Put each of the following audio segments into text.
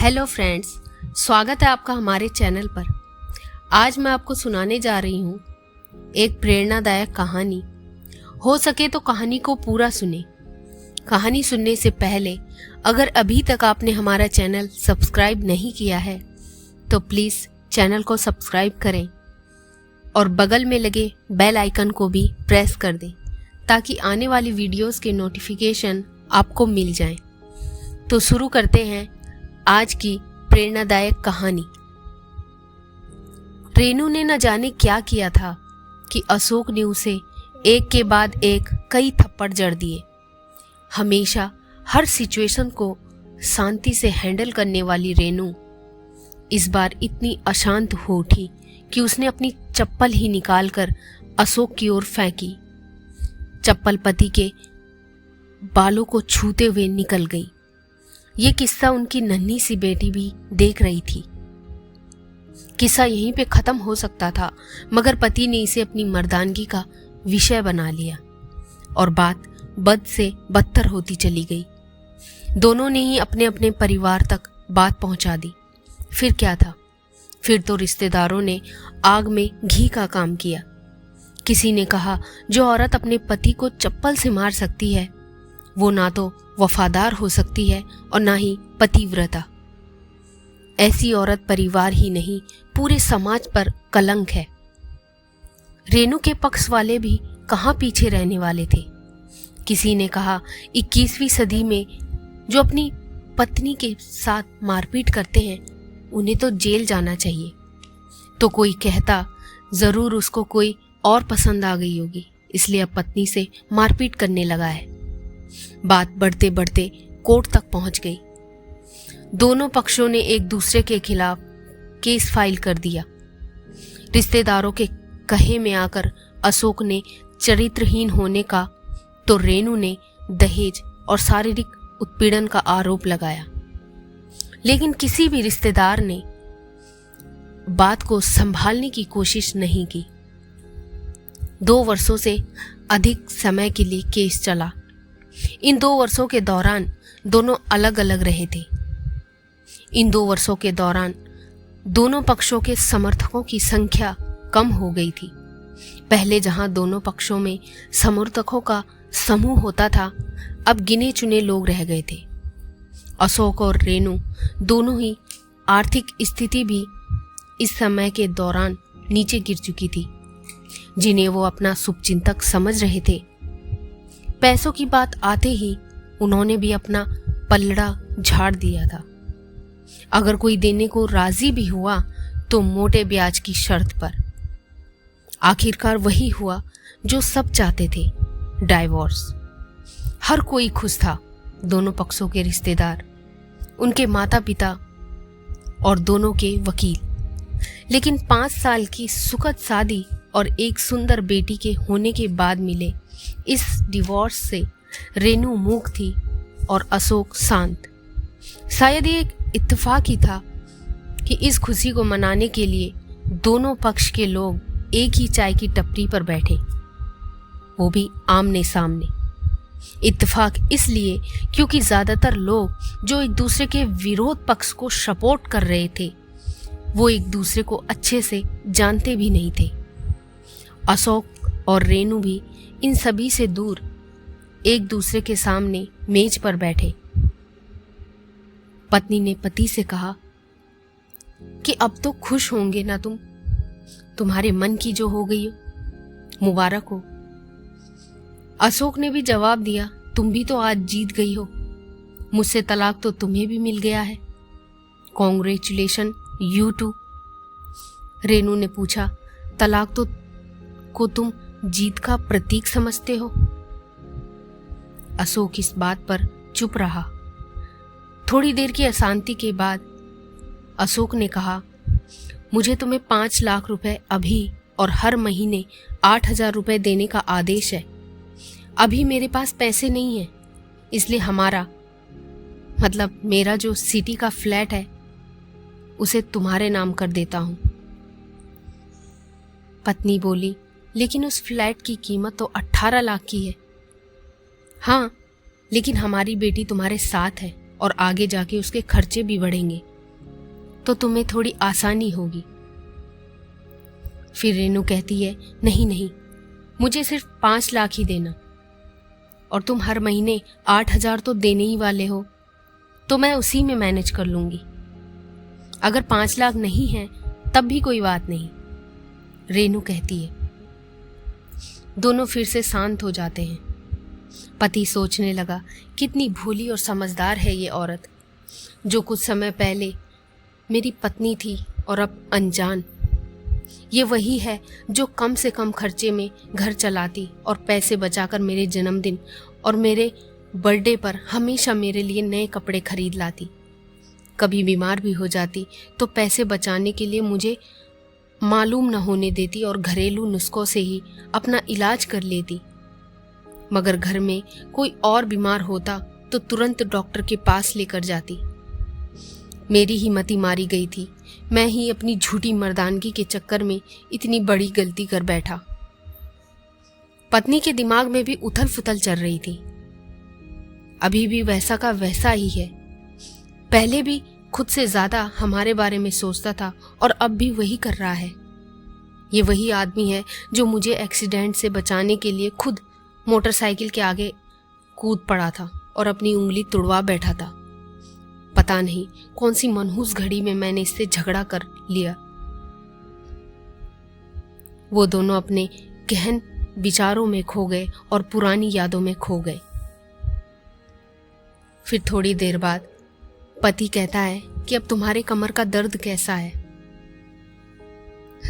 Hello friends, स्वागत है आपका हमारे चैनल पर। आज मैं आपको सुनाने जा रही हूँ एक प्रेरणादायक कहानी। हो सके तो कहानी को पूरा सुने। कहानी सुनने से पहले अगर अभी तक आपने हमारा चैनल सब्सक्राइब नहीं किया है तो प्लीज़ चैनल को सब्सक्राइब करें और बगल में लगे बेल आइकन को भी प्रेस कर दें ताकि आने वाली वीडियोस के नोटिफिकेशन आपको मिल जाएं। तो शुरू करते हैं आज की प्रेरणादायक कहानी। रेनू ने न जाने क्या किया था कि अशोक ने उसे एक के बाद एक कई थप्पड़ जड़ दिए। हमेशा हर सिचुएशन को शांति से हैंडल करने वाली रेनू इस बार इतनी अशांत हो उठी कि उसने अपनी चप्पल ही निकालकर अशोक की ओर फेंकी। चप्पल पति के बालों को छूते हुए निकल गई। ये किस्सा उनकी नन्ही सी बेटी भी देख रही थी। किस्सा यहीं पे खत्म हो सकता था, मगर पति ने इसे अपनी मर्दानगी का विषय बना लिया और बात बद से बदतर होती चली गई। दोनों ने ही अपने अपने परिवार तक बात पहुंचा दी। फिर क्या था? फिर तो रिश्तेदारों ने आग में घी का काम किया। किसी ने कहा जो औरत अपने पति को चप्पल से मार सकती है वो ना तो वफादार हो सकती है और ना ही पतिव्रता। ऐसी औरत परिवार ही नहीं पूरे समाज पर कलंक है। रेनू के पक्ष वाले भी कहाँ पीछे रहने वाले थे। किसी ने कहा 21वीं सदी में जो अपनी पत्नी के साथ मारपीट करते हैं उन्हें तो जेल जाना चाहिए। तो कोई कहता जरूर उसको कोई और पसंद आ गई होगी इसलिए अब पत्नी से मारपीट करने लगा है। बात बढ़ते बढ़ते कोर्ट तक पहुंच गई। दोनों पक्षों ने एक दूसरे के खिलाफ केस फाइल कर दिया। रिश्तेदारों के कहे में आकर अशोक ने चरित्रहीन होने का तो रेनू ने दहेज और शारीरिक उत्पीड़न का आरोप लगाया। लेकिन किसी भी रिश्तेदार ने बात को संभालने की कोशिश नहीं की। 2 वर्षों से अधिक समय के लिए केस चला। इन 2 वर्षों के दौरान दोनों अलग अलग रहे थे। इन 2 वर्षों के दौरान दोनों पक्षों के समर्थकों की संख्या कम हो गई थी। पहले जहां दोनों पक्षों में समर्थकों का समूह होता था अब गिने चुने लोग रह गए थे। अशोक और रेनू दोनों ही आर्थिक स्थिति भी इस समय के दौरान नीचे गिर चुकी थी जिन्हें वो अपना शुभचिंतक समझ रहे थे। पैसों की बात आते ही उन्होंने भी अपना पलड़ा झाड़ दिया था। अगर कोई देने को राजी भी हुआ तो मोटे ब्याज की शर्त पर। आखिरकार वही हुआ जो सब चाहते थे, डाइवोर्स। हर कोई खुश था, दोनों पक्षों के रिश्तेदार, उनके माता पिता और दोनों के वकील। लेकिन 5 साल की सुखद शादी और एक सुंदर बेटी के होने के बाद मिले इस डिवोर्स से रेनू मूक थी और अशोक शांत। शायद ये एक इत्तेफाक ही था कि इस खुशी को मनाने के लिए दोनों पक्ष के लोग एक ही चाय की टपरी पर बैठे, वो भी आमने सामने। इत्तेफाक इसलिए क्योंकि ज्यादातर लोग जो एक दूसरे के विरोध पक्ष को सपोर्ट कर रहे थे वो एक दूसरे को अच्छे से जानते भी नहीं थे। अशोक और रेनू भी इन सभी से दूर एक दूसरे के सामने मेज पर बैठे। पत्नी ने पति से कहा कि अब तो खुश होंगे ना तुम, तुम्हारे मन की जो हो गई हो, मुबारक हो। अशोक ने भी जवाब दिया, तुम भी तो आज जीत गई हो, मुझसे तलाक तो तुम्हें भी मिल गया है, कॉन्ग्रेचुलेशन यू टू। रेनू ने पूछा, तलाक तो को तुम जीत का प्रतीक समझते हो? अशोक इस बात पर चुप रहा। थोड़ी देर की अशांति के बाद अशोक ने कहा, मुझे तुम्हें 5 लाख रुपए अभी और हर महीने 8,000 रुपए देने का आदेश है। अभी मेरे पास पैसे नहीं है इसलिए मेरा जो सिटी का फ्लैट है उसे तुम्हारे नाम कर देता हूं। पत्नी बोली, लेकिन उस फ्लैट की कीमत तो 18 लाख की है। हाँ, लेकिन हमारी बेटी तुम्हारे साथ है और आगे जाके उसके खर्चे भी बढ़ेंगे, तो तुम्हें थोड़ी आसानी होगी। फिर रेनू कहती है, नहीं नहीं, मुझे सिर्फ 5 लाख ही देना, और तुम हर महीने 8,000 तो देने ही वाले हो, तो मैं उसी में मैनेज कर लूंगी। अगर 5 लाख नहीं है तब भी कोई बात नहीं, रेनू कहती है। दोनों फिर से शांत हो जाते हैं। पति सोचने लगा, कितनी भोली और समझदार है ये औरत, जो कुछ समय पहले मेरी पत्नी थी और अब अनजान। ये वही है जो कम से कम खर्चे में घर चलाती और पैसे बचाकर मेरे जन्मदिन और मेरे बर्थडे पर हमेशा मेरे लिए नए कपड़े खरीद लाती। कभी बीमार भी हो जाती तो पैसे बचाने के लिए मुझे मालूम न होने देती और घरेलू नुस्खों से ही अपना इलाज कर लेती। मगर घर में कोई और बीमार होता तो तुरंत डॉक्टर के पास लेकर जाती। मेरी ही मति मारी गई थी, मैं ही अपनी झूठी मर्दानगी के चक्कर में इतनी बड़ी गलती कर बैठा। पत्नी के दिमाग में भी उथल पुथल चल रही थी। अभी भी वैसा का वैसा ही है। पहले भी खुद से ज्यादा हमारे बारे में सोचता था और अब भी वही कर रहा है। ये वही आदमी है जो मुझे एक्सीडेंट से बचाने के लिए खुद मोटरसाइकिल के आगे कूद पड़ा था और अपनी उंगली तुड़वा बैठा था। पता नहीं कौन सी मनहूस घड़ी में मैंने इससे झगड़ा कर लिया। वो दोनों अपने गहन विचारों में खो गए और पुरानी यादों में खो गए। फिर थोड़ी देर बाद पति कहता है कि अब तुम्हारे कमर का दर्द कैसा है।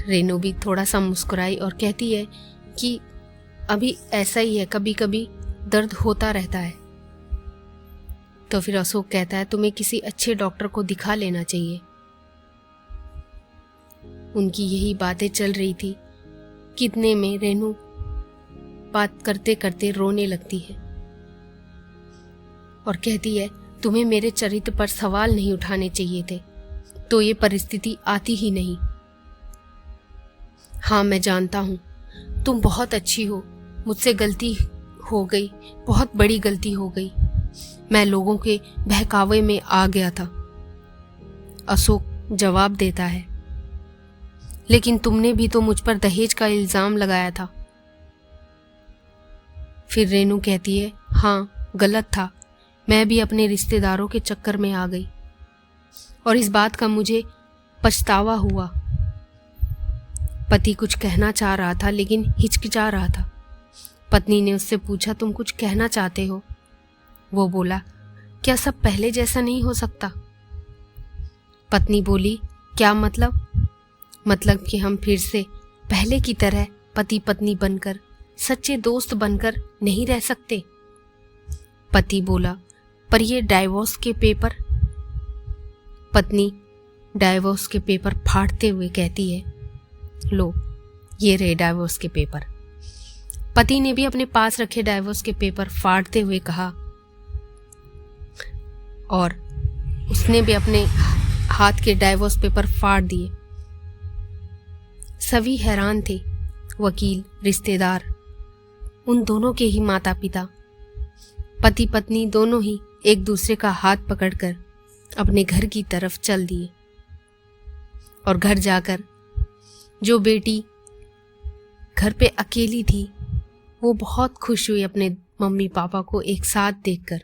रेनू भी थोड़ा सा मुस्कुराई और कहती है कि अभी ऐसा ही है, कभी कभी दर्द होता रहता है। तो फिर अशोक कहता है, तुम्हें किसी अच्छे डॉक्टर को दिखा लेना चाहिए। उनकी यही बातें चल रही थी, कितने में रेनू बात करते करते रोने लगती है और कहती है, तुम्हें मेरे चरित्र पर सवाल नहीं उठाने चाहिए थे, तो ये परिस्थिति आती ही नहीं। हाँ, मैं जानता हूं तुम बहुत अच्छी हो, मुझसे गलती हो गई, बहुत बड़ी गलती हो गई। मैं लोगों के बहकावे में आ गया था, अशोक जवाब देता है। लेकिन तुमने भी तो मुझ पर दहेज का इल्जाम लगाया था। फिर रेनू कहती है, हाँ गलत था, मैं भी अपने रिश्तेदारों के चक्कर में आ गई और इस बात का मुझे पछतावा हुआ। पति कुछ कहना चाह रहा था लेकिन हिचकिचा रहा था। पत्नी ने उससे पूछा, तुम कुछ कहना चाहते हो? वो बोला, क्या सब पहले जैसा नहीं हो सकता? पत्नी बोली, क्या मतलब? मतलब कि हम फिर से पहले की तरह पति पत्नी बनकर, सच्चे दोस्त बनकर नहीं रह सकते? पति बोला, पर ये डाइवोर्स के पेपर? पत्नी डाइवोर्स के पेपर फाड़ते हुए कहती है, लो ये रहे डाइवोर्स के पेपर। पति ने भी अपने पास रखे डाइवोर्स के पेपर फाड़ते हुए कहा, और उसने भी अपने हाथ के डाइवोर्स पेपर फाड़ दिए। सभी हैरान थे, वकील, रिश्तेदार, उन दोनों के ही माता पिता। पति पत्नी दोनों ही एक दूसरे का हाथ पकड़कर अपने घर की तरफ चल दिए और घर जाकर जो बेटी घर पे अकेली थी वो बहुत खुश हुई अपने मम्मी पापा को एक साथ देखकर।